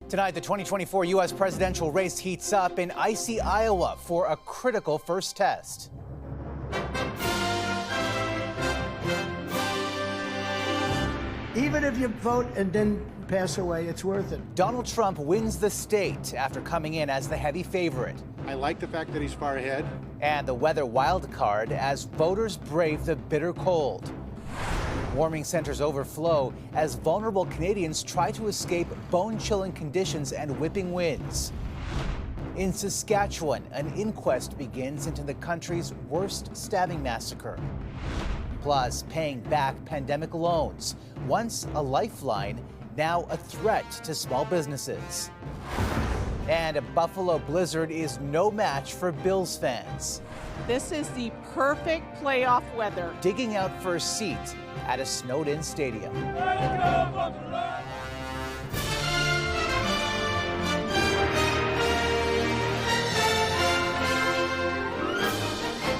Tonight, the 2024 U.S. presidential race heats up in icy Iowa for a critical first test. Even if you vote and then pass away, it's worth it. Donald Trump wins the state after coming in as the heavy favorite. I like the fact that he's far ahead. And the weather wild card as voters brave the bitter cold. Warming centers overflow as vulnerable Canadians try to escape bone-chilling conditions and whipping winds. In Saskatchewan, an inquest begins into the country's worst stabbing massacre. Plus, paying back pandemic loans. Once a lifeline, now a threat to small businesses. And a Buffalo blizzard is no match for Bills fans. This is the perfect playoff weather. Digging out for a seat at a snowed-in stadium.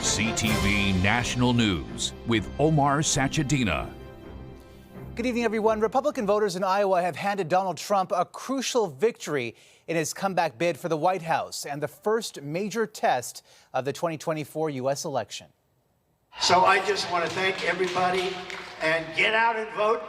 CTV National News with Omar Sachedina. Good evening, everyone. Republican voters in Iowa have handed Donald Trump a crucial victory in his comeback bid for the White House and the first major test of the 2024 U.S. election. So I just want to thank everybody and get out and vote.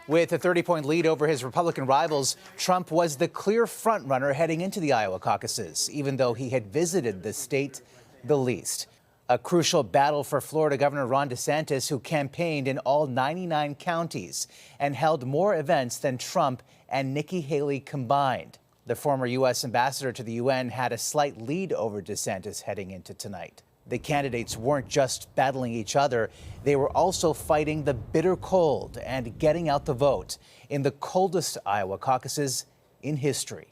With a 30-point lead over his Republican rivals, Trump was the clear frontrunner heading into the Iowa caucuses, even though he had visited the state the least. A crucial battle for Florida Governor Ron DeSantis, who campaigned in all 99 counties and held more events than Trump and Nikki Haley combined. The former U.S. ambassador to the UN had a slight lead over DeSantis heading into tonight. The candidates weren't just battling each other, they were also fighting the bitter cold and getting out the vote in the coldest Iowa caucuses in history.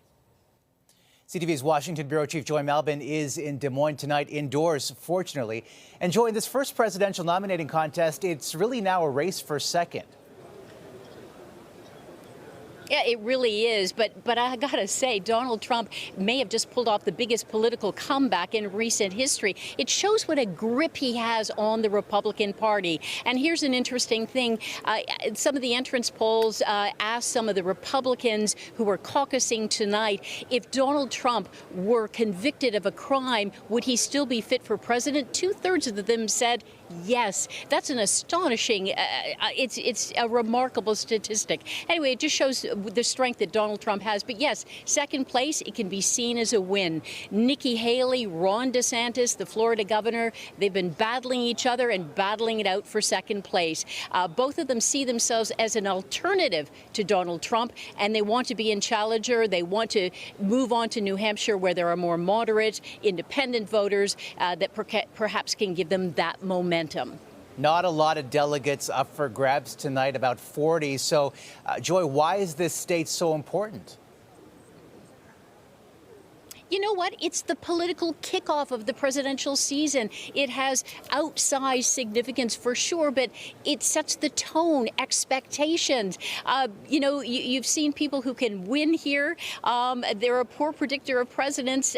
CTV's Washington Bureau Chief Joy Malbin is in Des Moines tonight, indoors, fortunately. And Joy, in this first presidential nominating contest, it's really now a race for second. Yeah, it really is. But I got to say, Donald Trump may have just pulled off the biggest political comeback in recent history. It shows what a grip he has on the Republican Party. And here's an interesting thing. Some of the entrance polls asked some of the Republicans who were caucusing tonight if Donald Trump were convicted of a crime, would he still be fit for president? 2/3 of them said yes. That's an astonishing, it's a remarkable statistic. Anyway, it just shows the strength that Donald Trump has. But yes, second place, it can be seen as a win. Nikki Haley, Ron DeSantis, the Florida governor, they've been battling each other and battling it out for second place. Both of them see themselves as an alternative to Donald Trump, and they want to be in challenger. They want to move on to New Hampshire, where there are more moderate, independent voters that perhaps can give them that momentum. Not a lot of delegates up for grabs tonight, about 40. So, Joy, why is this state so important? You know what? It's the political kickoff of the presidential season. It has outsized significance for sure, but it sets the tone, expectations. You've seen people who can win here. They're a poor predictor of presidents,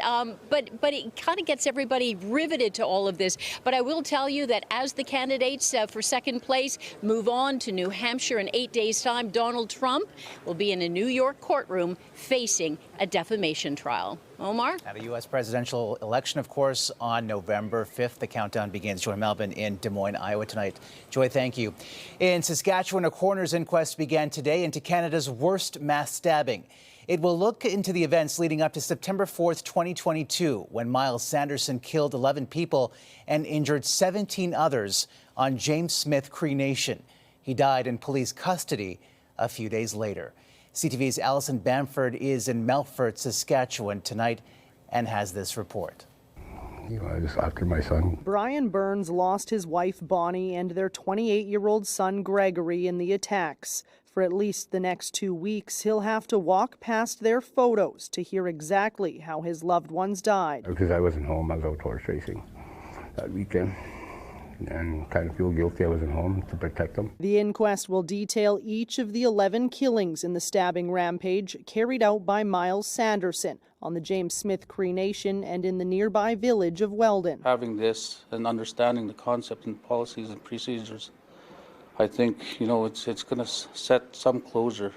but it kind of gets everybody riveted to all of this. But I will tell you that as the candidates for second place move on to New Hampshire in 8 days' time, Donald Trump will be in a New York courtroom facing a defamation trial. Omar? At a U.S. presidential election, of course, on November 5th. The countdown begins. Joy Malbin in Des Moines, Iowa tonight. Joy, thank you. In Saskatchewan, a coroner's inquest began today into Canada's worst mass stabbing. It will look into the events leading up to September 4th, 2022, when Miles Sanderson killed 11 people and injured 17 others on James Smith Cree Nation. He died in police custody a few days later. CTV's Allison Bamford is in Melfort, Saskatchewan tonight and has this report. I just after my son. Brian Burns lost his wife Bonnie and their 28-year-old son Gregory in the attacks. For at least the next 2 weeks, he'll have to walk past their photos to hear exactly how his loved ones died. Because I wasn't home, I was out horse racing that weekend. And kind of feel guilty I wasn't home to protect them. The inquest will detail each of the 11 killings in the stabbing rampage carried out by Miles Sanderson on the James Smith Cree Nation and in the nearby village of Weldon. Having this and understanding the concept and policies and procedures, I think, it's going to set some closure.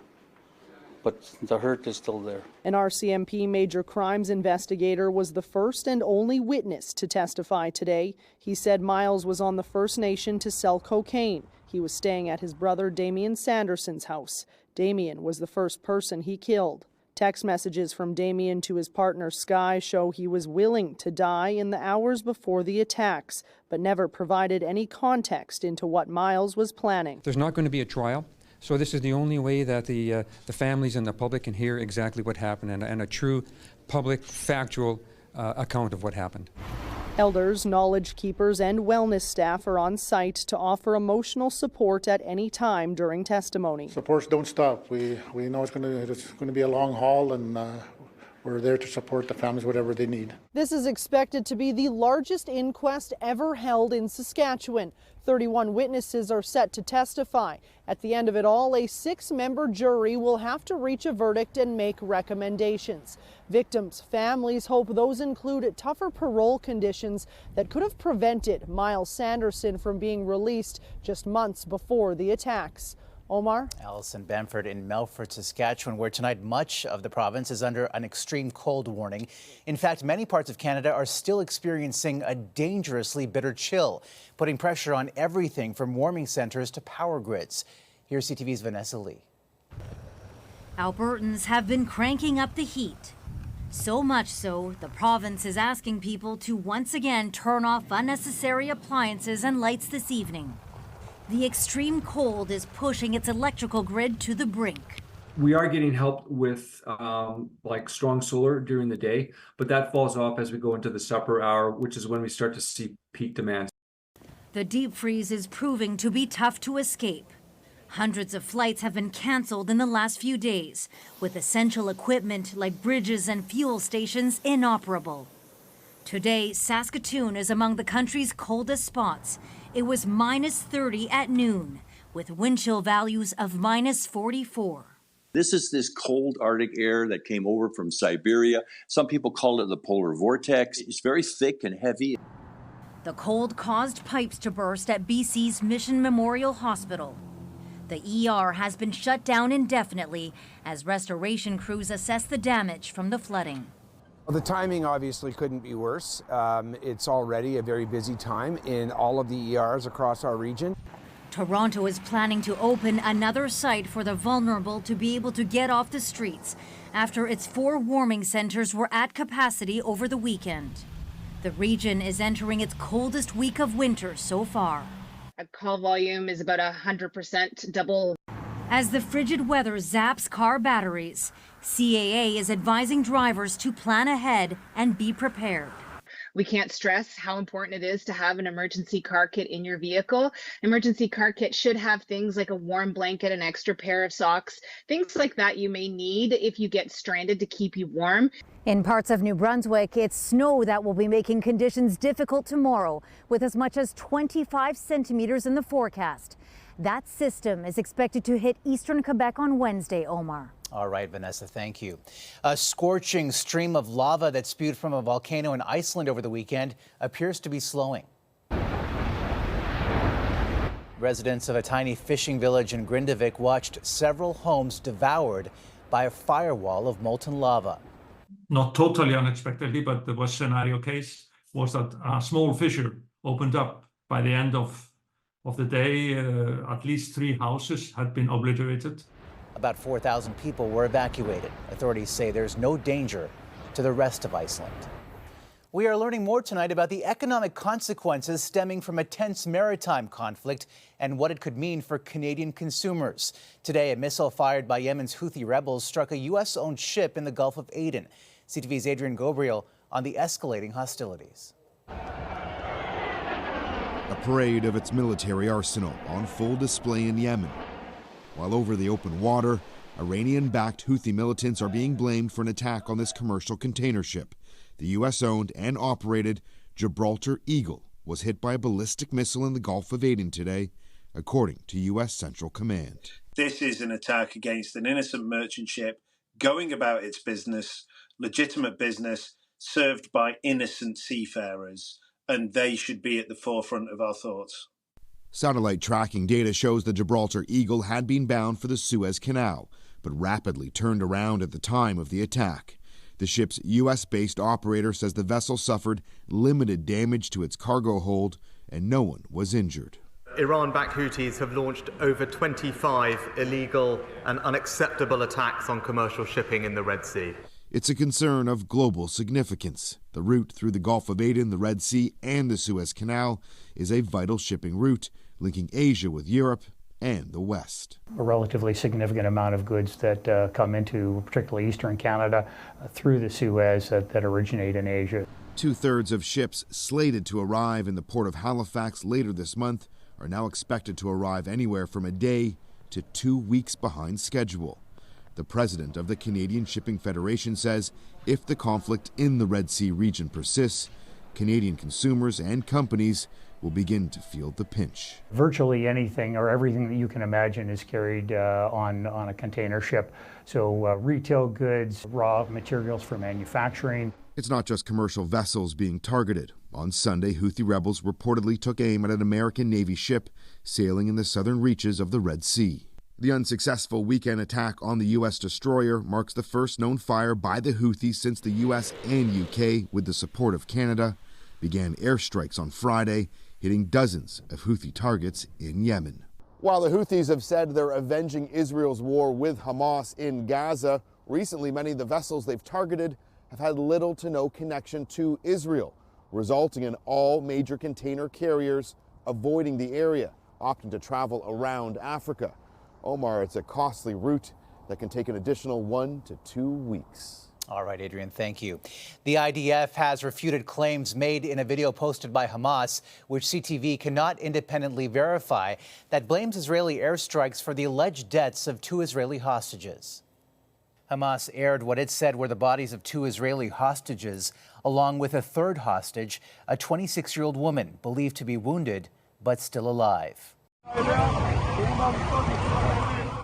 but the hurt is still there. An RCMP major crimes investigator was the first and only witness to testify today. He said Miles was on the First Nation to sell cocaine. He was staying at his brother Damian Sanderson's house. Damian was the first person he killed. Text messages from Damian to his partner Sky show he was willing to die in the hours before the attacks, but never provided any context into what Miles was planning. There's not going to be a trial, so this is the only way that the families and the public can hear exactly what happened and a true public, factual account of what happened. Elders, knowledge keepers, and wellness staff are on site to offer emotional support at any time during testimony. Supports don't stop. We know it's going to be a long haul, and we're there to support the families whatever they need. This is expected to be the largest inquest ever held in Saskatchewan. 31 witnesses are set to testify. At the end of it all, a 6-member jury will have to reach a verdict and make recommendations. Victims' families hope those include tougher parole conditions that could have prevented Miles Sanderson from being released just months before the attacks. Omar? Alison Bamford in Melfort, Saskatchewan, where tonight much of the province is under an extreme cold warning. In fact, many parts of Canada are still experiencing a dangerously bitter chill, putting pressure on everything from warming centres to power grids. Here's CTV's Vanessa Lee. Albertans have been cranking up the heat. So much so, the province is asking people to once again turn off unnecessary appliances and lights this evening. The extreme cold is pushing its electrical grid to the brink. We are getting help with like strong solar during the day, but that falls off as we go into the supper hour, which is when we start to see peak demand. The deep freeze is proving to be tough to escape. Hundreds of flights have been canceled in the last few days, with essential equipment like bridges and fuel stations inoperable. Today, Saskatoon is among the country's coldest spots. It was -30 at noon, with wind chill values of -44. This is this cold Arctic air that came over from Siberia. Some people call it the polar vortex. It's very thick and heavy. The cold caused pipes to burst at BC's Mission Memorial Hospital. The ER has been shut down indefinitely as restoration crews assess the damage from the flooding. Well, the timing obviously couldn't be worse. It's already a very busy time in all of the ERs across our region. Toronto is planning to open another site for the vulnerable to be able to get off the streets after its 4 warming centers were at capacity over the weekend. The region is entering its coldest week of winter so far. A call volume is about 100% double. As the frigid weather zaps car batteries, CAA is advising drivers to plan ahead and be prepared. We can't stress how important it is to have an emergency car kit in your vehicle. Emergency car kit should have things like a warm blanket, an extra pair of socks, things like that you may need if you get stranded to keep you warm. In parts of New Brunswick, it's snow that will be making conditions difficult tomorrow, with as much as 25 centimeters in the forecast. That system is expected to hit eastern Quebec on Wednesday, Omar. All right, Vanessa, thank you. A scorching stream of lava that spewed from a volcano in Iceland over the weekend appears to be slowing. Residents of a tiny fishing village in Grindavik watched several homes devoured by a firewall of molten lava. Not totally unexpectedly, but there was scenario case was that a small fissure opened up. By the end of the day, at least 3 houses had been obliterated. About 4,000 people were evacuated. Authorities say there's no danger to the rest of Iceland. We are learning more tonight about the economic consequences stemming from a tense maritime conflict and what it could mean for Canadian consumers. Today, a missile fired by Yemen's Houthi rebels struck a U.S.-owned ship in the Gulf of Aden. CTV's Adrian Gabriel on the escalating hostilities. A parade of its military arsenal on full display in Yemen. While over the open water, Iranian-backed Houthi militants are being blamed for an attack on this commercial container ship. The U.S.-owned and operated Gibraltar Eagle was hit by a ballistic missile in the Gulf of Aden today, according to U.S. Central Command. This is an attack against an innocent merchant ship going about its business, legitimate business, served by innocent seafarers, and they should be at the forefront of our thoughts. Satellite tracking data shows the Gibraltar Eagle had been bound for the Suez Canal, but rapidly turned around at the time of the attack. The ship's U.S.-based operator says the vessel suffered limited damage to its cargo hold and no one was injured. Iran-backed Houthis have launched over 25 illegal and unacceptable attacks on commercial shipping in the Red Sea. It's a concern of global significance. The route through the Gulf of Aden, the Red Sea, and the Suez Canal is a vital shipping route linking Asia with Europe and the West. A relatively significant amount of goods that come into particularly eastern Canada through the Suez that originate in Asia. 2/3 of ships slated to arrive in the port of Halifax later this month are now expected to arrive anywhere from a day to 2 weeks behind schedule. The president of the Canadian Shipping Federation says if the conflict in the Red Sea region persists, Canadian consumers and companies will begin to feel the pinch. Virtually anything or everything that you can imagine is carried on a container ship. So retail goods, raw materials for manufacturing. It's not just commercial vessels being targeted. On Sunday, Houthi rebels reportedly took aim at an American Navy ship sailing in the southern reaches of the Red Sea. The unsuccessful weekend attack on the U.S. destroyer marks the first known fire by the Houthis since the U.S. and U.K., with the support of Canada, began airstrikes on Friday, hitting dozens of Houthi targets in Yemen. While the Houthis have said they're avenging Israel's war with Hamas in Gaza, recently many of the vessels they've targeted have had little to no connection to Israel, resulting in all major container carriers avoiding the area, opting to travel around Africa. Omar, it's a costly route that can take an additional 1 to 2 weeks. All right, Adrian, thank you. The IDF has refuted claims made in a video posted by Hamas, which CTV cannot independently verify, that blames Israeli airstrikes for the alleged deaths of 2 Israeli hostages. Hamas aired what it said were the bodies of 2 Israeli hostages, along with a 3rd hostage, a 26-year-old woman believed to be wounded but still alive.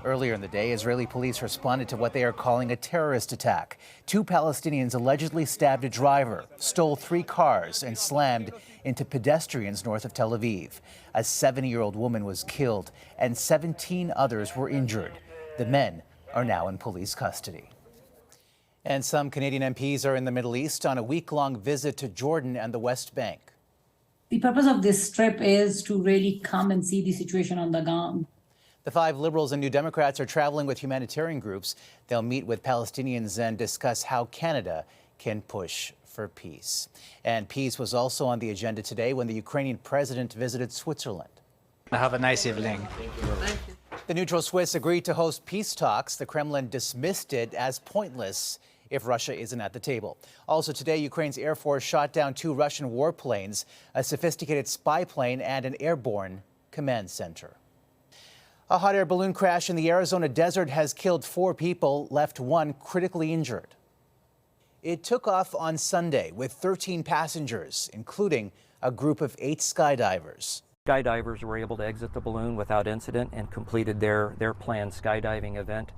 Earlier in the day, Israeli police responded to what they are calling a terrorist attack. 2 Palestinians allegedly stabbed a driver, stole 3 cars, and slammed into pedestrians north of Tel Aviv. A 70-year-old woman was killed, and 17 others were injured. The men are now in police custody. And some Canadian MPs are in the Middle East on a week-long visit to Jordan and the West Bank. The purpose of this trip is to really come and see the situation on the ground. The 5 Liberals and New Democrats are traveling with humanitarian groups. They'll meet with Palestinians and discuss how Canada can push for peace. And peace was also on the agenda today when the Ukrainian president visited Switzerland. Have a nice evening. The neutral Swiss agreed to host peace talks. The Kremlin dismissed it as pointless if Russia isn't at the table. Also today, Ukraine's Air Force shot down 2 Russian warplanes, a sophisticated spy plane, and an airborne command center. A hot air balloon crash in the Arizona desert has killed 4 people, left 1 critically injured. It took off on Sunday with 13 passengers, including a group of 8 skydivers. Skydivers were able to exit the balloon without incident and completed their planned skydiving event.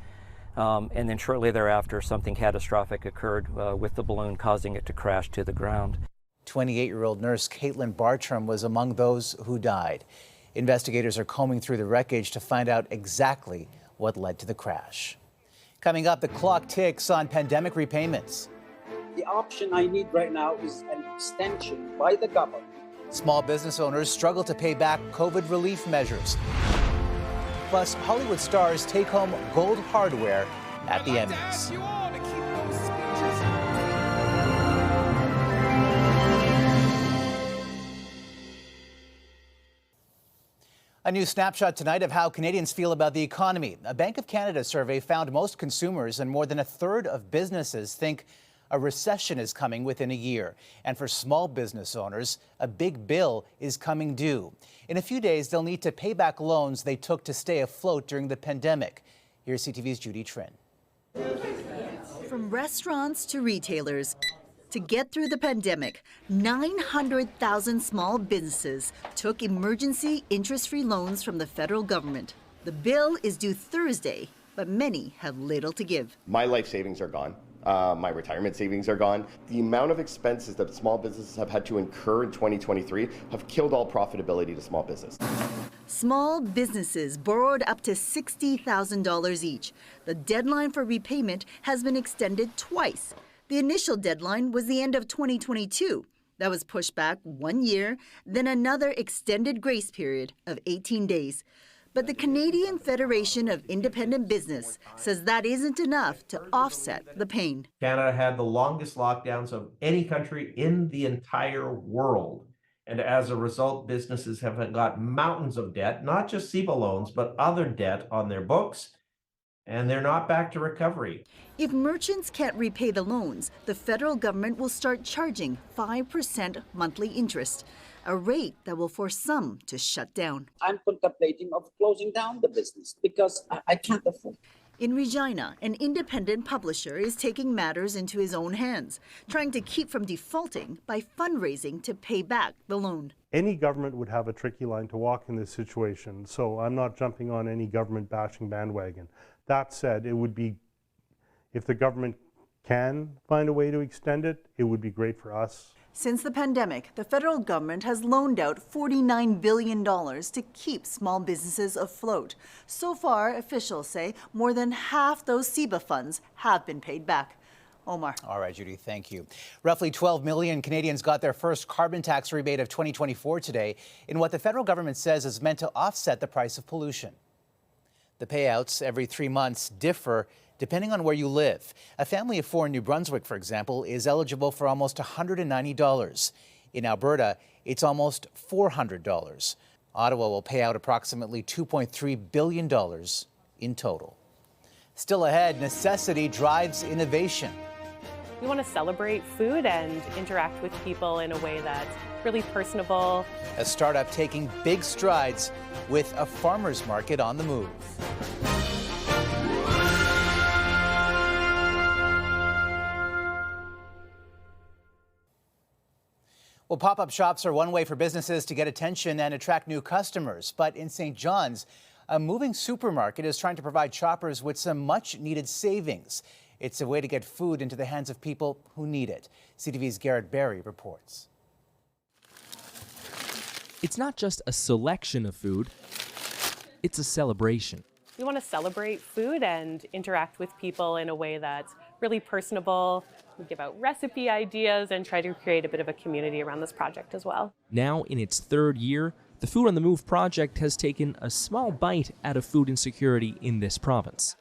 And then shortly thereafter, something catastrophic occurred with the balloon, causing it to crash to the ground. 28-year-old nurse Caitlin Bartram was among those who died. Investigators are combing through the wreckage to find out exactly what led to the crash. Coming up, the clock ticks on pandemic repayments. The option I need right now is an extension by the government. Small business owners struggle to pay back COVID relief measures. Plus, Hollywood stars take home gold hardware at the Emmys. A new snapshot tonight of how Canadians feel about the economy. A Bank of Canada survey found most consumers and more than 1/3 of businesses think a recession is coming within a year. And for small business owners, a big bill is coming due. In a few days, they'll need to pay back loans they took to stay afloat during the pandemic. Here's CTV's Judy Trin. From restaurants to retailers, to get through the pandemic, 900,000 small businesses took emergency interest-free loans from the federal government. The bill is due Thursday, but many have little to give. My life savings are gone. My retirement savings are gone. The amount of expenses that small businesses have had to incur in 2023 have killed all profitability to small business. Small businesses borrowed up to $60,000 each. The deadline for repayment has been extended twice. The initial deadline was the end of 2022. That was pushed back 1 year, then another extended grace period of 18 days. But the Canadian Federation of Independent Business says that isn't enough to offset the pain. Canada had the longest lockdowns of any country in the entire world. And as a result, businesses have got mountains of debt, not just CEBA loans, but other debt on their books, and they're not back to recovery. If merchants can't repay the loans, the federal government will start charging 5% monthly interest, a rate that will force some to shut down. I'm contemplating of closing down the business because I can't afford. In Regina, an independent publisher is taking matters into his own hands, trying to keep from defaulting by fundraising to pay back the loan. Any government would have a tricky line to walk in this situation, so I'm not jumping on any government bashing bandwagon. That said, it would be, if the government can find a way to extend it, it would be great for us. Since the pandemic, the federal government has loaned out $49 billion to keep small businesses afloat. So far, officials say more than half those CEBA funds have been paid back. Omar. All right, Judy, thank you. Roughly 12 million Canadians got their first carbon tax rebate of 2024 today in what the federal government says is meant to offset the price of pollution. The payouts every 3 months differ depending on where you live. A family of 4 in New Brunswick, for example, is eligible for almost $190. In Alberta, it's almost $400. Ottawa will pay out approximately $2.3 billion in total. Still ahead, necessity drives innovation. We want to celebrate food and interact with people in a way that's really personable. A startup taking big strides with a farmer's market on the move. Well, pop-up shops are one way for businesses to get attention and attract new customers. But in St. John's, a moving supermarket is trying to provide shoppers with some much-needed savings. It's a way to get food into the hands of people who need it. CTV's Garrett Barry reports. It's not just a selection of food, it's a celebration. We want to celebrate food and interact with people in a way that's really personable. We give out recipe ideas and try to create a bit of a community around this project as well. Now in its 3rd year, the Food on the Move project has taken a small bite out of food insecurity in this province.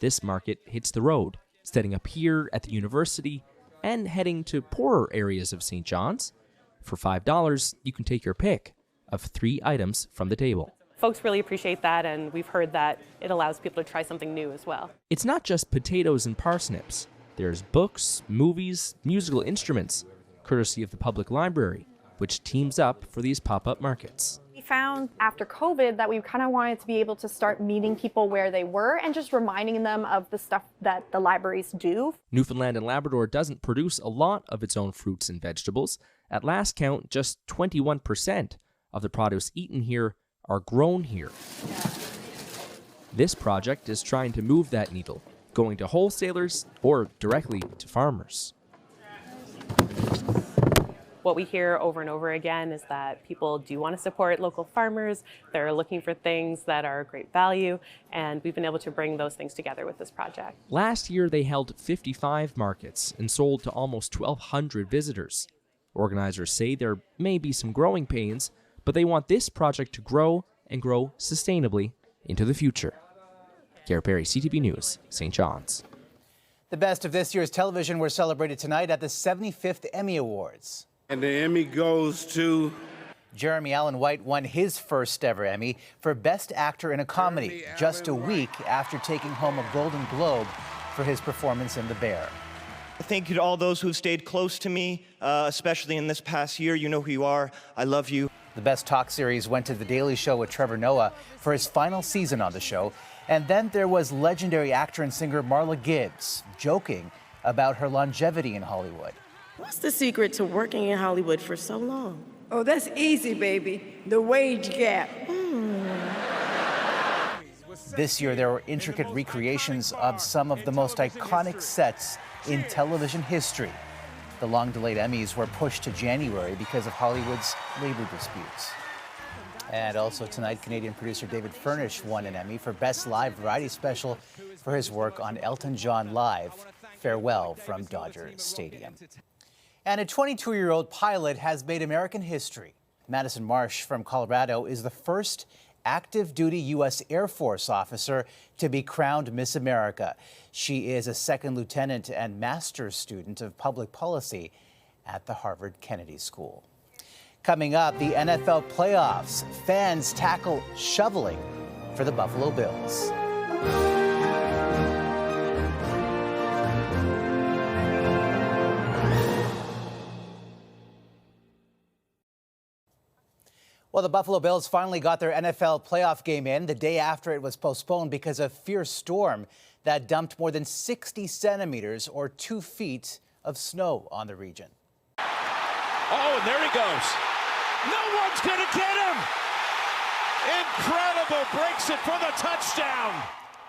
This market hits the road, setting up here at the university and heading to poorer areas of St. John's. For $5, you can take your pick of 3 items from the table. Folks really appreciate that, and we've heard that it allows people to try something new as well. It's not just potatoes and parsnips. There's books, movies, musical instruments, courtesy of the public library, which teams up for these pop-up markets. We found after COVID that we kind of wanted to be able to start meeting people where they were and just reminding them of the stuff that the libraries do. Newfoundland and Labrador doesn't produce a lot of its own fruits and vegetables. At last count, just 21% of the produce eaten here are grown here. This project is trying to move that needle, going to wholesalers or directly to farmers. What we hear over and over again is that people do want to support local farmers. They're looking for things that are great value, and we've been able to bring those things together with this project. Last year, they held 55 markets and sold to almost 1,200 visitors. Organizers say there may be some growing pains, but they want this project to grow and grow sustainably into the future. Garrett Barry, CTV News, St. John's. The best of this year's television were celebrated tonight at the 75th Emmy Awards. And the Emmy goes to... Jeremy Allen White won his first ever Emmy for Best Actor in a Comedy, just a week after taking home a Golden Globe for his performance in The Bear. Thank you to all those who've stayed close to me, especially in this past year. You know who you are. I love you. The Best Talk series went to The Daily Show with Trevor Noah for his final season on the show. And then there was legendary actor and singer Marla Gibbs joking about her longevity in Hollywood. What's the secret to working in Hollywood for so long? Oh, that's easy, baby. The wage gap. This year, there were intricate recreations of some of the most iconic sets in television history. The long-delayed Emmys were pushed to January because of Hollywood's labor disputes. And also tonight, Canadian producer David Furnish won an Emmy for Best Live Variety Special for his work on Elton John Live, Farewell from Dodger Stadium. And a 22-year-old pilot has made American history. Madison Marsh from Colorado is the first active-duty U.S. Air Force officer to be crowned Miss America. She is a second lieutenant and master's student of public policy at the Harvard Kennedy School. Coming up, the NFL playoffs. Fans tackle shoveling for the Buffalo Bills. Well, the Buffalo Bills finally got their NFL playoff game in the day after it was postponed because of a fierce storm that dumped more than 60 centimeters or 2 feet of snow on the region. Oh, and there he goes. No one's going to get him. Incredible, breaks it for the touchdown.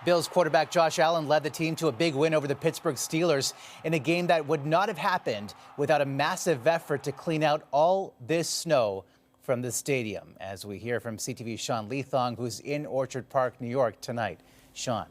Bills quarterback Josh Allen led the team to a big win over the Pittsburgh Steelers in a game that would not have happened without a massive effort to clean out all this snow from the stadium, as we hear from CTV's Sean Leathong, who's in Orchard Park, New York tonight. Sean.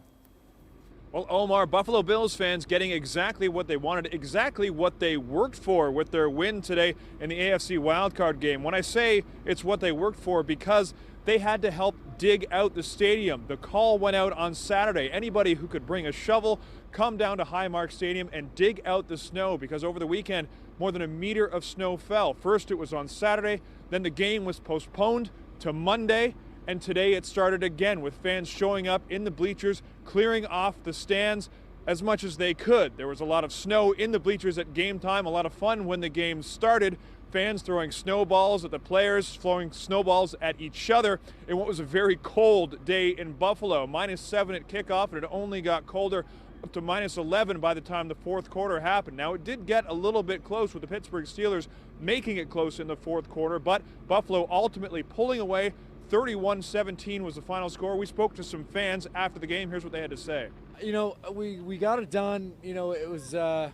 Well, Omar, Buffalo Bills fans getting exactly what they wanted, exactly what they worked for with their win today in the AFC wildcard game. When I say it's what they worked for, because they had to help dig out the stadium. The call went out on Saturday. Anybody who could bring a shovel, come down to Highmark Stadium and dig out the snow, because over the weekend, more than 1 meter of snow fell. First it was on Saturday, then the game was postponed to Monday, and today it started again with fans showing up in the bleachers, clearing off the stands as much as they could. There was a lot of snow in the bleachers at game time, a lot of fun when the game started. Fans throwing snowballs at the players, throwing snowballs at each other in what was a very cold day in Buffalo. -7 at kickoff, and it only got colder up to -11 by the time the fourth quarter happened. Now, it did get a little bit close with the Pittsburgh Steelers making it close in the fourth quarter, but Buffalo ultimately pulling away. 31-17 was the final score. We spoke to some fans after the game. Here's what they had to say. You know, we got it done. You know, it was a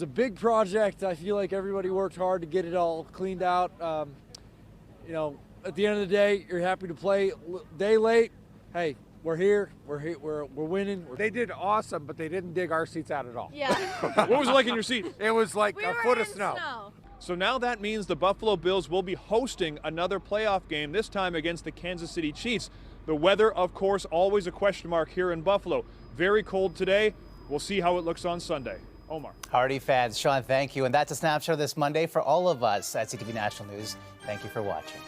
big project. I feel like everybody worked hard to get it all cleaned out. You know, at the end of the day, you're happy to play. Day late, hey, we're here. We're winning. They did awesome, but they didn't dig our seats out at all. Yeah. What was it like in your seat? It was like a foot of snow. So now that means the Buffalo Bills will be hosting another playoff game, this time against the Kansas City Chiefs. The weather, of course, always a question mark here in Buffalo. Very cold today. We'll see how it looks on Sunday. Omar. Hardy fans, Sean, thank you. And that's a snapshot of this Monday for all of us at CTV National News. Thank you for watching.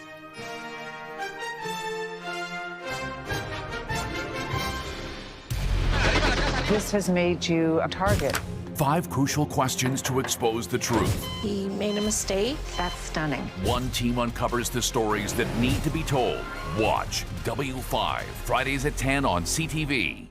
This has made you a target. 5 crucial questions to expose the truth. He made a mistake. That's stunning. One team uncovers the stories that need to be told. Watch W5, Fridays at 10 on CTV.